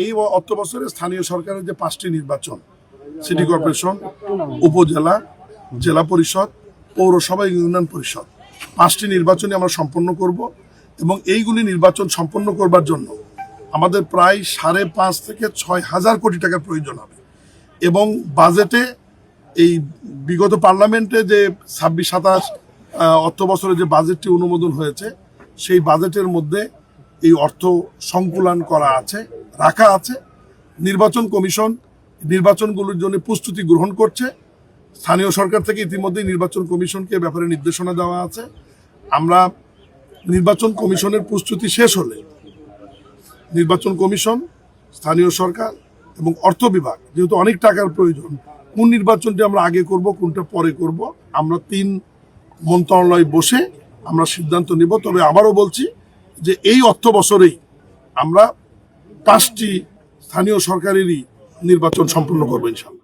এই অর্থ বছরে স্থানীয় সরকারের যে 5টি নির্বাচন, সিটি কর্পোরেশন, উপজেলা, জেলা পরিষদ, পৌরসভা, ইউনিয়ন পরিষদ, 5টি নির্বাচনই আমরা সম্পন্ন করব এবং এইগুলি নির্বাচন সম্পন্ন করবার জন্য আমাদের প্রায় 5.5 থেকে 6,000 কোটি টাকার প্রয়োজন হবে। এবং বাজেটে এই বিগত পার্লামেন্টে যে 26-27 অর্থ বছরে যে বাজেটটি অনুমোদন হয়েছে, সেই বাজেটের মধ্যে এই অর্থ সংকুলান করা আছে, রাখা আছে। নির্বাচন কমিশন নির্বাচনগুলোর জন্য প্রস্তুতি গ্রহণ করছে। স্থানীয় সরকার থেকে ইতিমধ্যে নির্বাচন কমিশনকে ব্যাপারে নির্দেশনা দেওয়া আছে। আমরা নির্বাচন কমিশনের প্রস্তুতি শেষ হলে নির্বাচন কমিশন, স্থানীয় সরকার এবং অর্থ বিভাগ, যেহেতু অনেক টাকার প্রয়োজন, কোন নির্বাচনটি আমরা আগে করব, কোনটা পরে করব, আমরা 3 মন্ত্রণালয় বসে আমরা সিদ্ধান্ত নিব। তবে আবারও বলছি যে এই অর্থ বছরেই আমরা 5টি স্থানীয় সরকারেরই নির্বাচন সম্পন্ন করবো ইনশাআল্লাহ।